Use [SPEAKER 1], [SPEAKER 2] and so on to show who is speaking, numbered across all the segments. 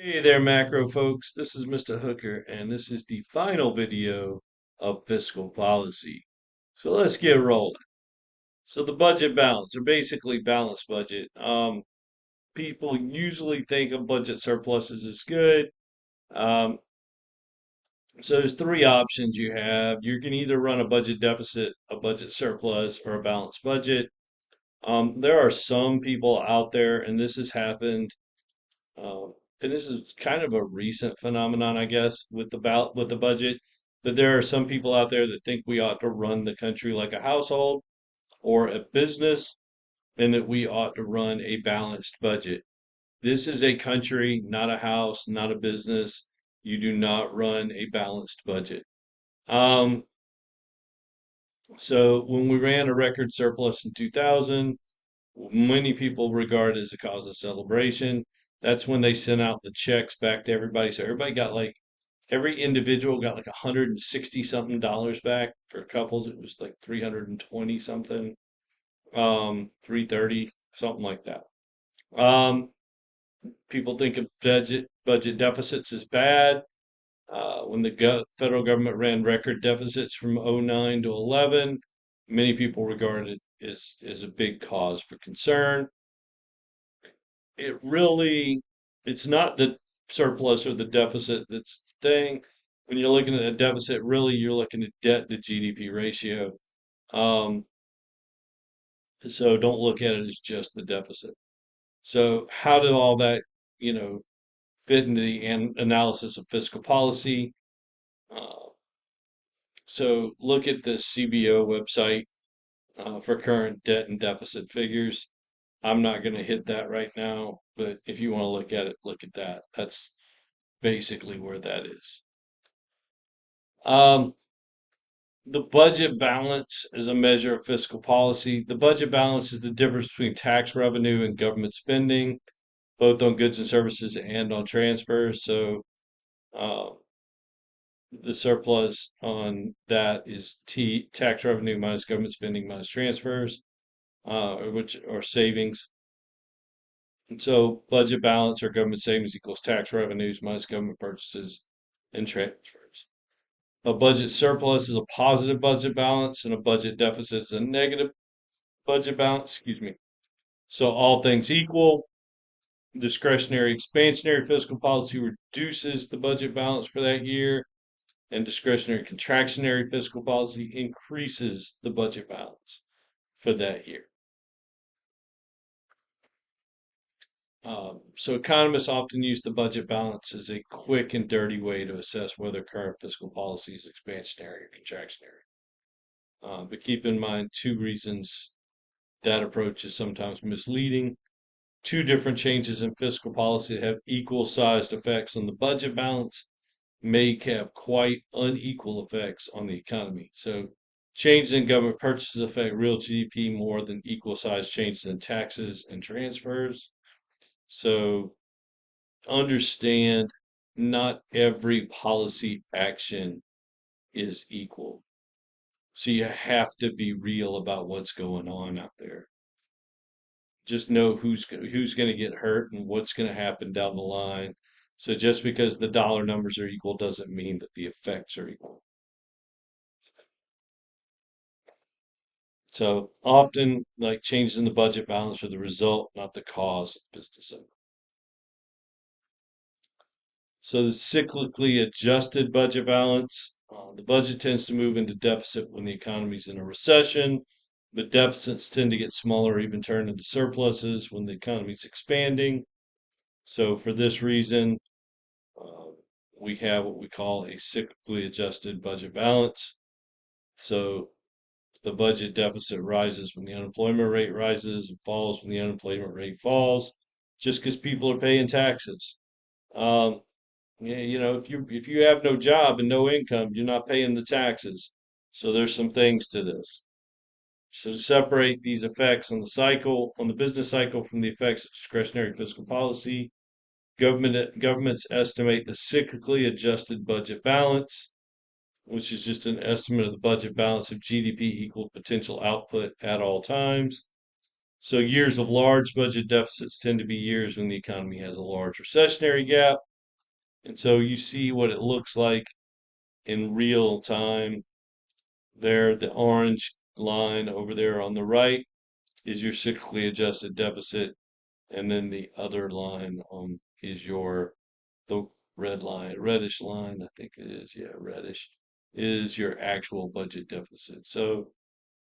[SPEAKER 1] Hey there, macro folks. This is Mr. Hooker, and this is the final video of fiscal policy. So let's get rolling. So the budget balance, or basically balanced budget. People usually think of budget surpluses as good. Um, so there's three options you have. You can either run a budget deficit, a budget surplus, or a balanced budget. There are some people out there, and this has happened. Um, and this is kind of a recent phenomenon, I guess, with the budget. But there are some people out there that think we ought to run the country like a household or a business, and that we ought to run a balanced budget. This is a country, not a house, not a business. You do not run a balanced budget. Um, so when we ran a record surplus in 2000, many people regard it as a cause of celebration. That's when they sent out the checks back to everybody. So everybody got like every individual got like 160 something dollars back. For couples, it was like 320 something, 330, something like that. Um, People think of budget deficits as bad. When the federal government ran record deficits from '09 to 11, many people regarded it as a big cause for concern. It's not the surplus or the deficit that's the thing. When you're looking at a deficit, really you're looking at debt to GDP ratio. Um, so don't look at it as just the deficit. So how did all that, you know, fit into the analysis of fiscal policy? Uh, so look at the CBO website for current debt and deficit figures. I'm not going to hit that right now, but if you want to look at it, look at that. That's basically where that is. Um, the budget balance is a measure of fiscal policy. The budget balance is the difference between tax revenue and government spending, both on goods and services and on transfers. So uh, the surplus on that is tax revenue minus government spending minus transfers, which are savings. And so budget balance or government savings equals tax revenues minus government purchases and transfers. A budget surplus is a positive budget balance, and a budget deficit is a negative budget balance. Excuse me. So, all things equal, discretionary expansionary fiscal policy reduces the budget balance for that year, and discretionary contractionary fiscal policy increases the budget balance for that year. So, economists often use the budget balance as a quick and dirty way to assess whether current fiscal policy is expansionary or contractionary. But keep in mind two reasons that approach is sometimes misleading. Two different changes in fiscal policy that have equal sized effects on the budget balance may have quite unequal effects on the economy. So, changes in government purchases affect real GDP more than equal sized changes in taxes and transfers. So, understand not every policy action is equal. So, you have to be real about what's going on out there. Just know who's going to get hurt and what's going to happen down the line. So just because the dollar numbers are equal doesn't mean that the effects are equal. So often, like changes in the budget balance are the result, not the cause of business. So the cyclically adjusted budget balance, the budget tends to move into deficit when the economy's in a recession, but deficits tend to get smaller or even turn into surpluses when the economy's expanding. So for this reason, uh, we have what we call a cyclically adjusted budget balance. So the budget deficit rises when the unemployment rate rises and falls when the unemployment rate falls, just because people are paying taxes. Um, yeah, if you have no job and no income, you're not paying the taxes. So there's some things to this. So to separate these effects on the cycle, on the business cycle from the effects of discretionary fiscal policy, governments estimate the cyclically adjusted budget balance, which is just an estimate of the budget balance of GDP equal potential output at all times. So years of large budget deficits tend to be years when the economy has a large recessionary gap. And so you see what it looks like in real time there. The orange line over there on the right is your cyclically adjusted deficit, and then the other line is the red line, reddish line, I think it is, yeah, reddish, is your actual budget deficit. So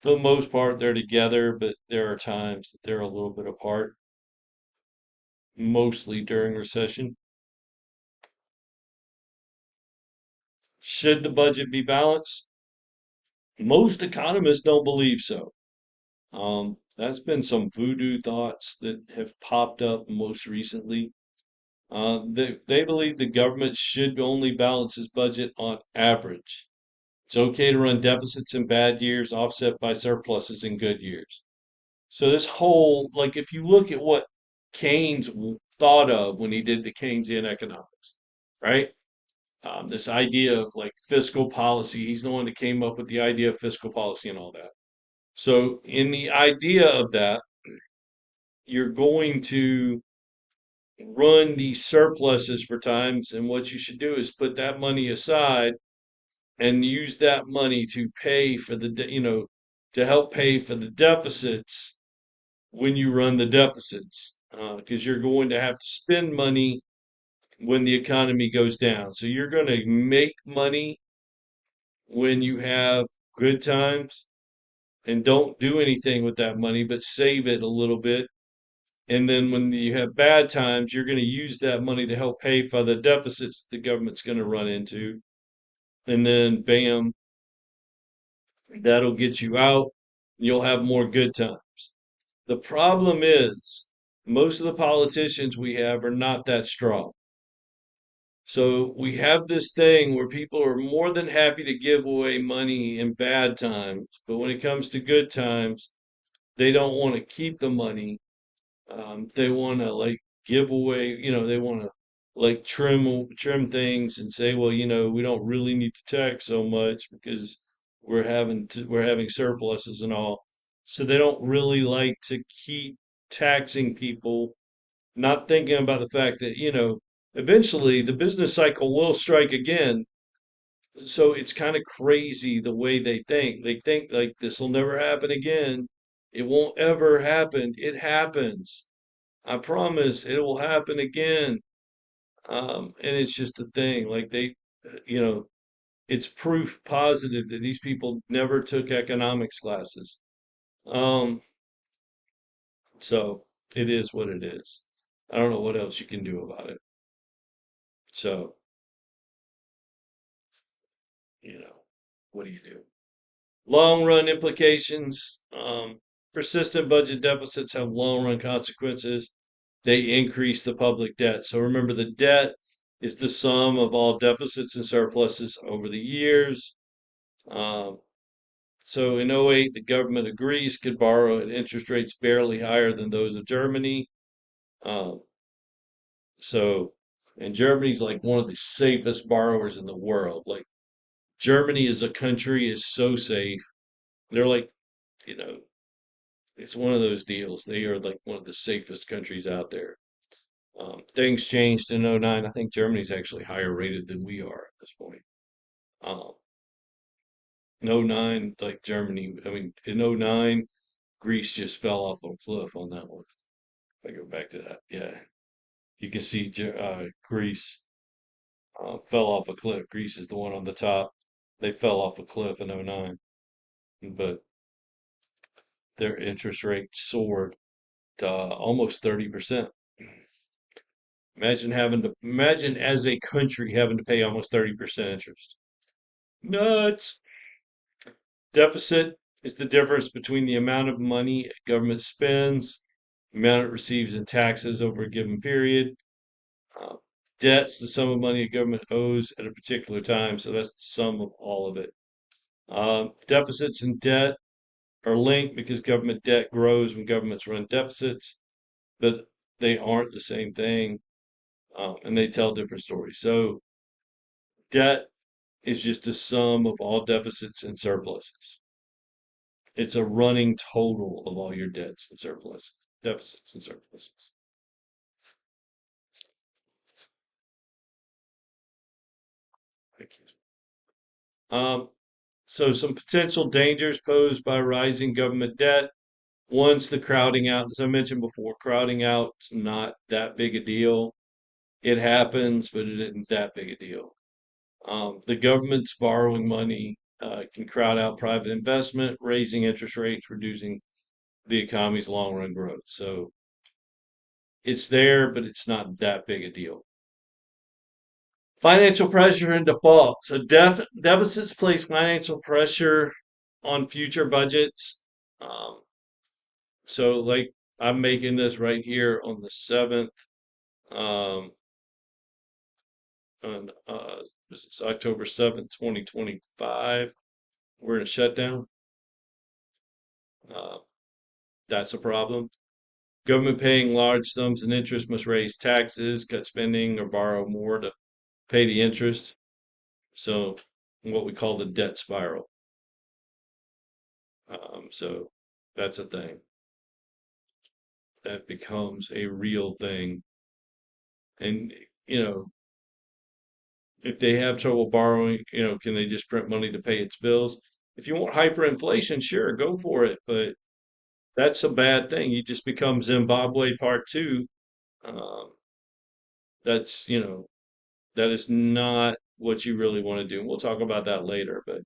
[SPEAKER 1] for the most part, they're together, but there are times that they're a little bit apart, mostly during recession. Should the budget be balanced? Most economists don't believe so. That's been some voodoo thoughts that have popped up most recently. They believe the government should only balance its budget on average. It's okay to run deficits in bad years, offset by surpluses in good years. So this whole, like, if you look at what Keynes thought of when he did the Keynesian economics, right? This idea of like fiscal policy, he's the one that came up with the idea of fiscal policy and all that. So in the idea of that, you're going to run these surpluses for times, and what you should do is put that money aside and use that money to pay for to help pay for the deficits when you run the deficits, because you're going to have to spend money when the economy goes down. So you're going to make money when you have good times and don't do anything with that money, but save it a little bit. And then when you have bad times, you're going to use that money to help pay for the deficits the government's going to run into. And then, bam, that'll get you out. You'll have more good times. The problem is, most of the politicians we have are not that strong. So we have this thing where people are more than happy to give away money in bad times, but when it comes to good times, they don't want to keep the money. They want to like give away, they want to like trim things and say, well, we don't really need to tax so much because we're having surpluses and all. So they don't really like to keep taxing people, not thinking about the fact that, eventually the business cycle will strike again. So it's kind of crazy the way they think. They think like this will never happen again. It won't ever happen. It happens. I promise it will happen again. And it's just a thing. Like you know, it's proof positive that these people never took economics classes. Um, so it is what it is. I don't know what else you can do about it. So, you know, what do you do? Long run implications. Persistent budget deficits have long run consequences. They increase the public debt. So remember, the debt is the sum of all deficits and surpluses over the years. Um, so in '08, the government of Greece could borrow at interest rates barely higher than those of Germany. Um, so, and Germany's like one of the safest borrowers in the world. Like Germany as a country is so safe. They're like, you know, it's one of those deals. They are like one of the safest countries out there. Things changed in '09. I think Germany's actually higher rated than we are at this point. Um, in '09, like Germany, I mean, in '09, Greece just fell off a cliff on that one. If I go back to that, yeah, you can see Greece fell off a cliff. Greece is the one on the top. They fell off a cliff in '09, but their interest rate soared to almost 30%. Imagine as a country having to pay almost 30% interest. Nuts. Deficit is the difference between the amount of money a government spends, the amount it receives in taxes over a given period. Uh, Debt's the sum of money a government owes at a particular time, so that's the sum of all of it. Deficits and debt are linked because government debt grows when governments run deficits, but they aren't the same thing, and they tell different stories. So debt is just a sum of all deficits and surpluses. It's a running total of all your debts and surpluses, deficits and surpluses. Um, so some potential dangers posed by rising government debt. One's the crowding out. As I mentioned before, crowding out's not that big a deal. It happens, but it isn't that big a deal. The government's borrowing money can crowd out private investment, raising interest rates, reducing the economy's long run growth. So it's there, but it's not that big a deal. Financial pressure and default. So deficits place financial pressure on future budgets. Um, so, like, I'm making this right here on the 7th, um, on it's October 7th, 2025. We're in a shutdown. Uh, that's a problem. Government paying large sums in interest must raise taxes, cut spending, or borrow more to pay the interest. So, what we call the debt spiral. So, that's a thing that becomes a real thing. And, you know, if they have trouble borrowing, can they just print money to pay its bills? If you want hyperinflation, sure, go for it. But that's a bad thing. You just become Zimbabwe part two. Um, that's, that is not what you really want to do. And we'll talk about that later, but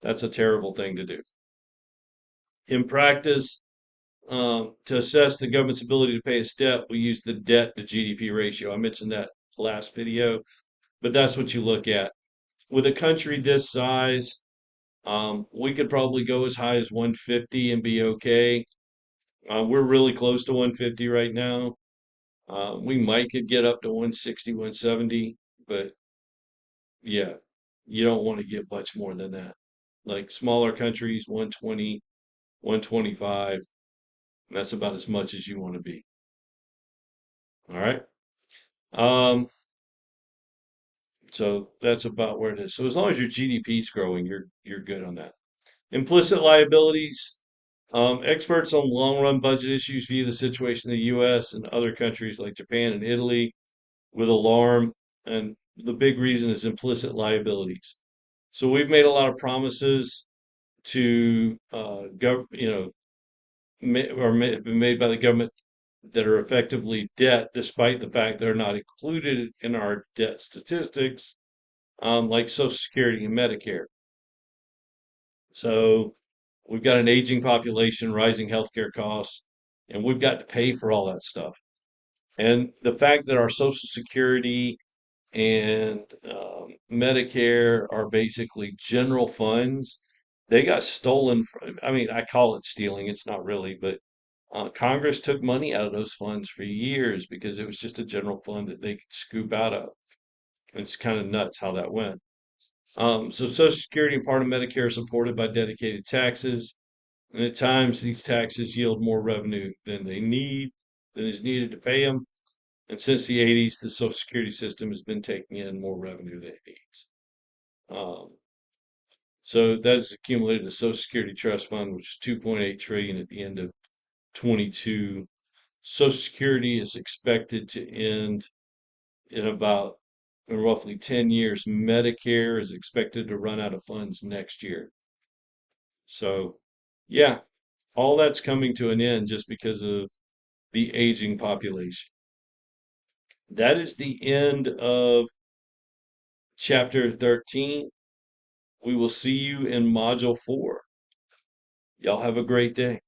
[SPEAKER 1] that's a terrible thing to do. In practice, to assess the government's ability to pay its debt, we use the debt to GDP ratio. I mentioned that last video, but that's what you look at. With a country this size, we could probably go as high as 150 and be okay. We're really close to 150 right now. We might could get up to 160, 170, but yeah, you don't want to get much more than that. Like smaller countries, 120, 125, that's about as much as you want to be. All right. Um, so that's about where it is. So as long as your GDP is growing, you're good on that. Implicit liabilities. Experts on long-run budget issues view the situation in the U.S. and other countries like Japan and Italy with alarm, and the big reason is implicit liabilities. So we've made a lot of promises to been made by the government that are effectively debt, despite the fact they're not included in our debt statistics, like Social Security and Medicare. So we've got an aging population, rising healthcare costs, and we've got to pay for all that stuff. And the fact that our Social Security and Medicare are basically general funds, they got stolen from, I mean, I call it stealing, it's not really, but Congress took money out of those funds for years because it was just a general fund that they could scoop out of. It's kind of nuts how that went. So Social Security and part of Medicare are supported by dedicated taxes, and at times these taxes yield more revenue than is needed to pay them. And since the 80s, the Social Security system has been taking in more revenue than it needs. Um, so that has accumulated a Social Security trust fund, which is 2.8 trillion at the end of 22. Social Security is expected to end in about in roughly 10 years. Medicare is expected to run out of funds next year. So, yeah, all that's coming to an end just because of the aging population. That is the end of chapter 13. We will see you in module 4. Y'all have a great day.